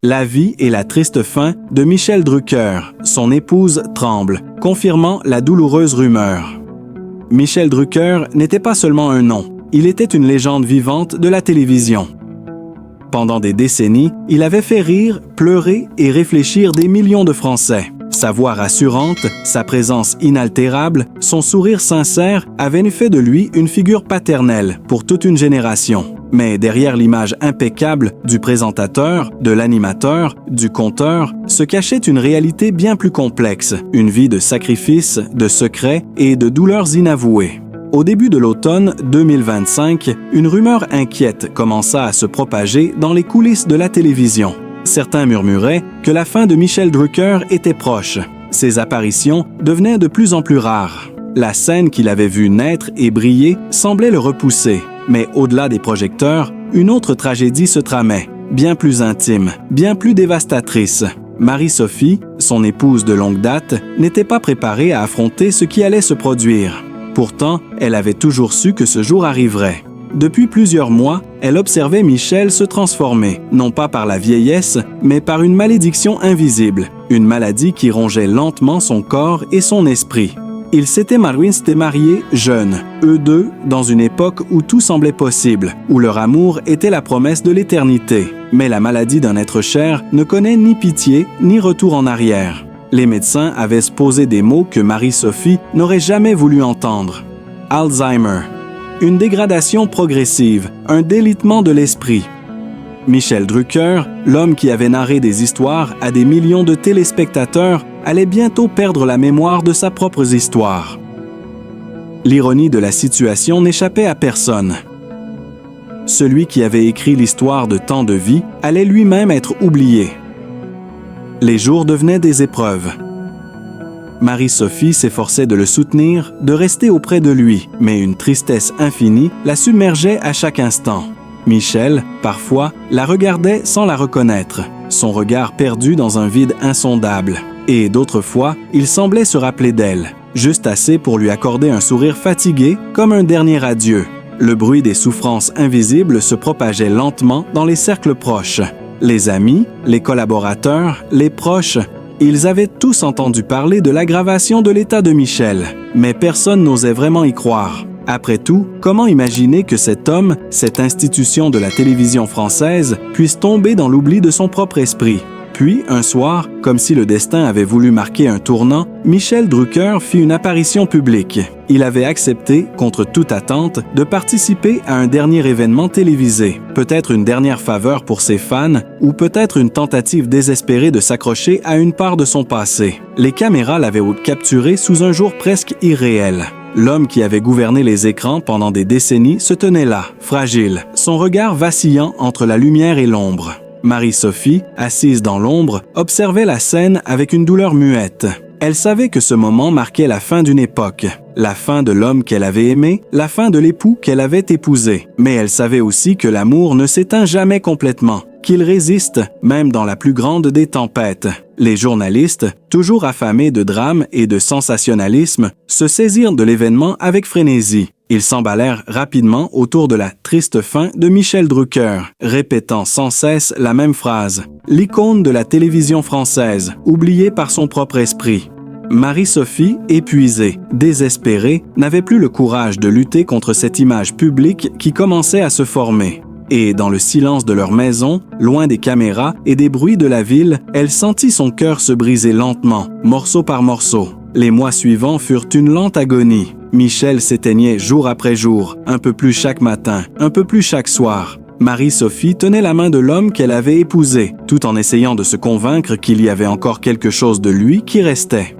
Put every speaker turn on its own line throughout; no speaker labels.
La vie et la triste fin de Michel Drucker, son épouse tremble, confirmant la douloureuse rumeur. Michel Drucker n'était pas seulement un nom, il était une légende vivante de la télévision. Pendant des décennies, il avait fait rire, pleurer et réfléchir des millions de Français. Sa voix rassurante, sa présence inaltérable, son sourire sincère avaient fait de lui une figure paternelle pour toute une génération. Mais derrière l'image impeccable du présentateur, de l'animateur, du conteur, se cachait une réalité bien plus complexe, une vie de sacrifices, de secrets et de douleurs inavouées. Au début de l'automne 2025, une rumeur inquiète commença à se propager dans les coulisses de la télévision. Certains murmuraient que la fin de Michel Drucker était proche. Ses apparitions devenaient de plus en plus rares. La scène qu'il avait vue naître et briller semblait le repousser. Mais au-delà des projecteurs, une autre tragédie se tramait, bien plus intime, bien plus dévastatrice. Marie-Sophie, son épouse de longue date, n'était pas préparée à affronter ce qui allait se produire. Pourtant, elle avait toujours su que ce jour arriverait. Depuis plusieurs mois, elle observait Michel se transformer, non pas par la vieillesse, mais par une malédiction invisible, une maladie qui rongeait lentement son corps et son esprit. Ils s'étaient mariés jeunes, eux deux, dans une époque où tout semblait possible, où leur amour était la promesse de l'éternité. Mais la maladie d'un être cher ne connaît ni pitié, ni retour en arrière. Les médecins avaient posé des mots que Marie-Sophie n'aurait jamais voulu entendre. Alzheimer. Une dégradation progressive, un délitement de l'esprit. Michel Drucker, l'homme qui avait narré des histoires à des millions de téléspectateurs, allait bientôt perdre la mémoire de sa propre histoire. L'ironie de la situation n'échappait à personne. Celui qui avait écrit l'histoire de tant de vies allait lui-même être oublié. Les jours devenaient des épreuves. Marie-Sophie s'efforçait de le soutenir, de rester auprès de lui, mais une tristesse infinie la submergeait à chaque instant. Michel, parfois, la regardait sans la reconnaître, son regard perdu dans un vide insondable. Et d'autres fois, il semblait se rappeler d'elle, juste assez pour lui accorder un sourire fatigué comme un dernier adieu. Le bruit des souffrances invisibles se propageait lentement dans les cercles proches. Les amis, les collaborateurs, les proches, ils avaient tous entendu parler de l'aggravation de l'état de Michel, mais personne n'osait vraiment y croire. Après tout, comment imaginer que cet homme, cette institution de la télévision française, puisse tomber dans l'oubli de son propre esprit? Puis, un soir, comme si le destin avait voulu marquer un tournant, Michel Drucker fit une apparition publique. Il avait accepté, contre toute attente, de participer à un dernier événement télévisé. Peut-être une dernière faveur pour ses fans, ou peut-être une tentative désespérée de s'accrocher à une part de son passé. Les caméras l'avaient capturé sous un jour presque irréel. L'homme qui avait gouverné les écrans pendant des décennies se tenait là, fragile, son regard vacillant entre la lumière et l'ombre. Marie-Sophie, assise dans l'ombre, observait la scène avec une douleur muette. Elle savait que ce moment marquait la fin d'une époque, la fin de l'homme qu'elle avait aimé, la fin de l'époux qu'elle avait épousé. Mais elle savait aussi que l'amour ne s'éteint jamais complètement, qu'il résiste même dans la plus grande des tempêtes. Les journalistes, toujours affamés de drame et de sensationnalisme, se saisirent de l'événement avec frénésie. Ils s'emballèrent rapidement autour de la triste fin de Michel Drucker, répétant sans cesse la même phrase. L'icône de la télévision française, oubliée par son propre esprit. Marie-Sophie, épuisée, désespérée, n'avait plus le courage de lutter contre cette image publique qui commençait à se former. Et dans le silence de leur maison, loin des caméras et des bruits de la ville, elle sentit son cœur se briser lentement, morceau par morceau. Les mois suivants furent une lente agonie. Michel s'éteignait jour après jour, un peu plus chaque matin, un peu plus chaque soir. Marie-Sophie tenait la main de l'homme qu'elle avait épousé, tout en essayant de se convaincre qu'il y avait encore quelque chose de lui qui restait.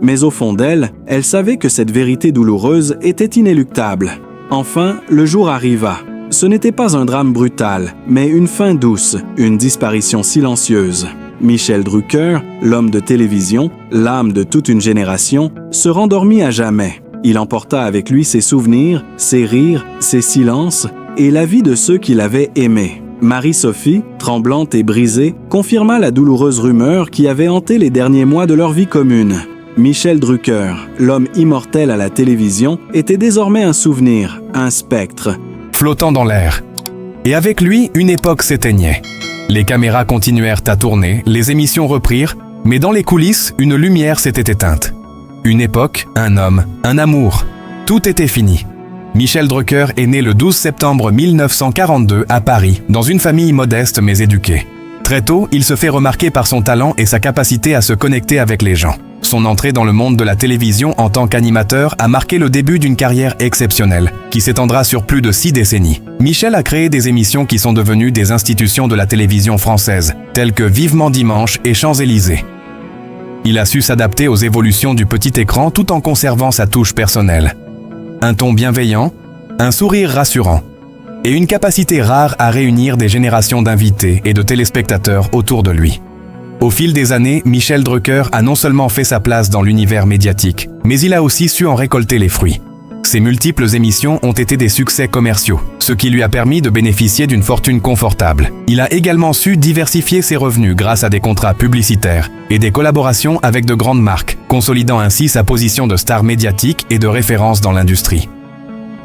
Mais au fond d'elle, elle savait que cette vérité douloureuse était inéluctable. Enfin, le jour arriva. Ce n'était pas un drame brutal, mais une fin douce, une disparition silencieuse. Michel Drucker, l'homme de télévision, l'âme de toute une génération, se rendormit à jamais. Il emporta avec lui ses souvenirs, ses rires, ses silences et la vie de ceux qui l'avaient aimé. Marie-Sophie, tremblante et brisée, confirma la douloureuse rumeur qui avait hanté les derniers mois de leur vie commune. Michel Drucker, l'homme immortel à la télévision, était désormais un souvenir, un spectre.
Flottant dans l'air. Et avec lui, une époque s'éteignait. Les caméras continuèrent à tourner, les émissions reprirent, mais dans les coulisses, une lumière s'était éteinte. Une époque, un homme, un amour. Tout était fini. Michel Drucker est né le 12 septembre 1942 à Paris, dans une famille modeste mais éduquée. Très tôt, il se fait remarquer par son talent et sa capacité à se connecter avec les gens. Son entrée dans le monde de la télévision en tant qu'animateur a marqué le début d'une carrière exceptionnelle, qui s'étendra sur plus de 6 décennies. Michel a créé des émissions qui sont devenues des institutions de la télévision française, telles que Vivement Dimanche et Champs-Élysées. Il a su s'adapter aux évolutions du petit écran tout en conservant sa touche personnelle. Un ton bienveillant, un sourire rassurant, et une capacité rare à réunir des générations d'invités et de téléspectateurs autour de lui. Au fil des années, Michel Drucker a non seulement fait sa place dans l'univers médiatique, mais il a aussi su en récolter les fruits. Ses multiples émissions ont été des succès commerciaux, ce qui lui a permis de bénéficier d'une fortune confortable. Il a également su diversifier ses revenus grâce à des contrats publicitaires et des collaborations avec de grandes marques, consolidant ainsi sa position de star médiatique et de référence dans l'industrie.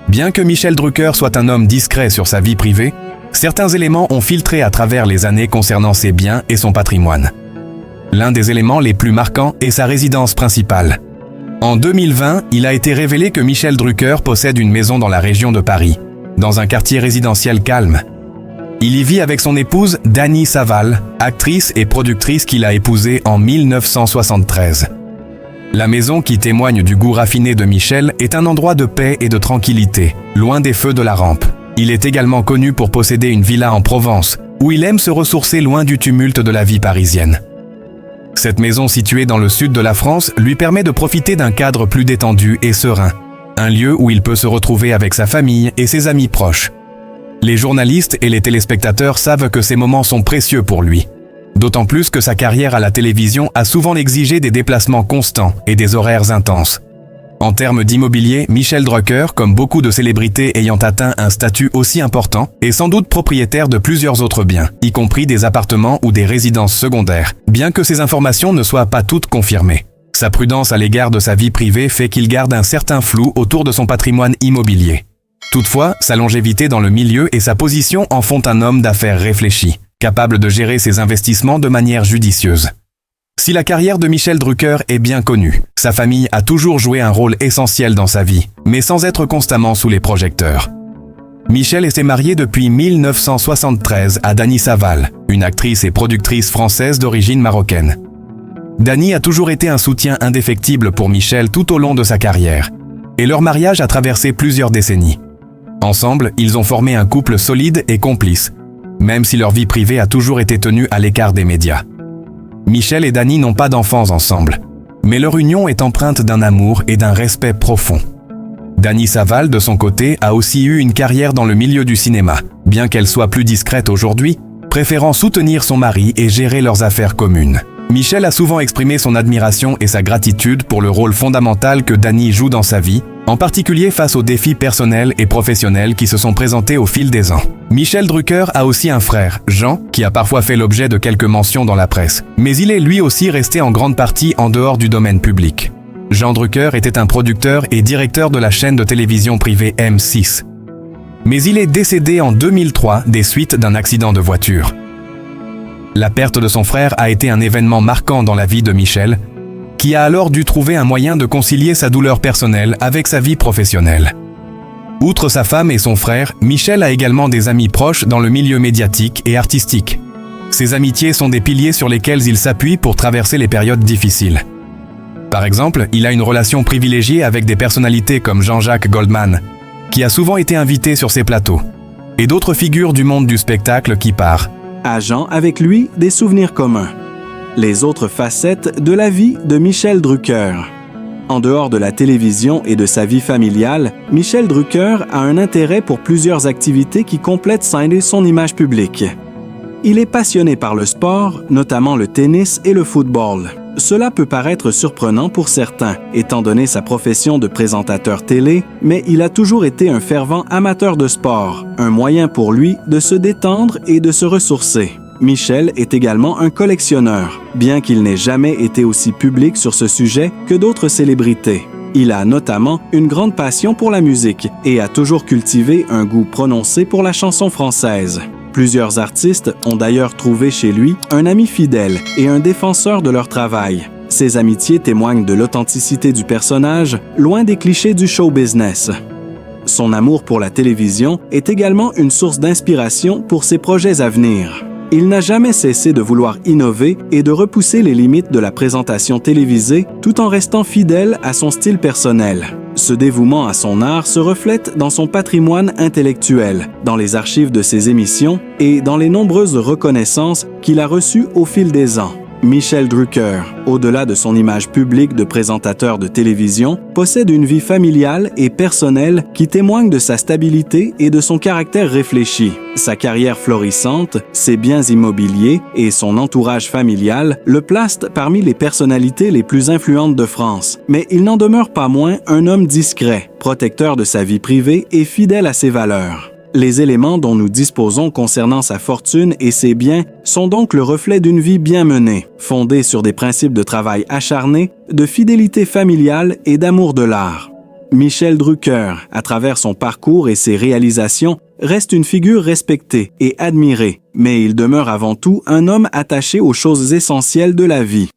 Bien que Michel Drucker soit un homme discret sur sa vie privée, certains éléments ont filtré à travers les années concernant ses biens et son patrimoine. L'un des éléments les plus marquants est sa résidence principale. En 2020, il a été révélé que Michel Drucker possède une maison dans la région de Paris, dans un quartier résidentiel calme. Il y vit avec son épouse Dany Saval, actrice et productrice qu'il a épousée en 1973. La maison, qui témoigne du goût raffiné de Michel, est un endroit de paix et de tranquillité, loin des feux de la rampe. Il est également connu pour posséder une villa en Provence, où il aime se ressourcer loin du tumulte de la vie parisienne. Cette maison située dans le sud de la France lui permet de profiter d'un cadre plus détendu et serein, un lieu où il peut se retrouver avec sa famille et ses amis proches. Les journalistes et les téléspectateurs savent que ces moments sont précieux pour lui, d'autant plus que sa carrière à la télévision a souvent exigé des déplacements constants et des horaires intenses. En termes d'immobilier, Michel Drucker, comme beaucoup de célébrités ayant atteint un statut aussi important, est sans doute propriétaire de plusieurs autres biens, y compris des appartements ou des résidences secondaires, bien que ces informations ne soient pas toutes confirmées. Sa prudence à l'égard de sa vie privée fait qu'il garde un certain flou autour de son patrimoine immobilier. Toutefois, sa longévité dans le milieu et sa position en font un homme d'affaires réfléchi, capable de gérer ses investissements de manière judicieuse. Si la carrière de Michel Drucker est bien connue, sa famille a toujours joué un rôle essentiel dans sa vie, mais sans être constamment sous les projecteurs. Michel s'est marié depuis 1973 à Dany Saval, une actrice et productrice française d'origine marocaine. Dany a toujours été un soutien indéfectible pour Michel tout au long de sa carrière, et leur mariage a traversé plusieurs décennies. Ensemble, ils ont formé un couple solide et complice, même si leur vie privée a toujours été tenue à l'écart des médias. Michel et Dany n'ont pas d'enfants ensemble, mais leur union est empreinte d'un amour et d'un respect profond. Dany Saval, de son côté, a aussi eu une carrière dans le milieu du cinéma, bien qu'elle soit plus discrète aujourd'hui, préférant soutenir son mari et gérer leurs affaires communes. Michel a souvent exprimé son admiration et sa gratitude pour le rôle fondamental que Dany joue dans sa vie, en particulier face aux défis personnels et professionnels qui se sont présentés au fil des ans. Michel Drucker a aussi un frère, Jean, qui a parfois fait l'objet de quelques mentions dans la presse, mais il est lui aussi resté en grande partie en dehors du domaine public. Jean Drucker était un producteur et directeur de la chaîne de télévision privée M6. Mais il est décédé en 2003 des suites d'un accident de voiture. La perte de son frère a été un événement marquant dans la vie de Michel, qui a alors dû trouver un moyen de concilier sa douleur personnelle avec sa vie professionnelle. Outre sa femme et son frère, Michel a également des amis proches dans le milieu médiatique et artistique. Ces amitiés sont des piliers sur lesquels il s'appuie pour traverser les périodes difficiles. Par exemple, il a une relation privilégiée avec des personnalités comme Jean-Jacques Goldman, qui a souvent été invité sur ses plateaux, et d'autres figures du monde du spectacle qui partagent
avec lui des souvenirs communs. Les autres facettes de la vie de Michel Drucker. En dehors de la télévision et de sa vie familiale, Michel Drucker a un intérêt pour plusieurs activités qui complètent son image publique. Il est passionné par le sport, notamment le tennis et le football. Cela peut paraître surprenant pour certains, étant donné sa profession de présentateur télé, mais il a toujours été un fervent amateur de sport, un moyen pour lui de se détendre et de se ressourcer. Michel est également un collectionneur, bien qu'il n'ait jamais été aussi public sur ce sujet que d'autres célébrités. Il a notamment une grande passion pour la musique et a toujours cultivé un goût prononcé pour la chanson française. Plusieurs artistes ont d'ailleurs trouvé chez lui un ami fidèle et un défenseur de leur travail. Ces amitiés témoignent de l'authenticité du personnage, loin des clichés du show business. Son amour pour la télévision est également une source d'inspiration pour ses projets à venir. Il n'a jamais cessé de vouloir innover et de repousser les limites de la présentation télévisée tout en restant fidèle à son style personnel. Ce dévouement à son art se reflète dans son patrimoine intellectuel, dans les archives de ses émissions et dans les nombreuses reconnaissances qu'il a reçues au fil des ans. Michel Drucker, au-delà de son image publique de présentateur de télévision, possède une vie familiale et personnelle qui témoigne de sa stabilité et de son caractère réfléchi. Sa carrière florissante, ses biens immobiliers et son entourage familial le placent parmi les personnalités les plus influentes de France. Mais il n'en demeure pas moins un homme discret, protecteur de sa vie privée et fidèle à ses valeurs. Les éléments dont nous disposons concernant sa fortune et ses biens sont donc le reflet d'une vie bien menée, fondée sur des principes de travail acharné, de fidélité familiale et d'amour de l'art. Michel Drucker, à travers son parcours et ses réalisations, reste une figure respectée et admirée, mais il demeure avant tout un homme attaché aux choses essentielles de la vie.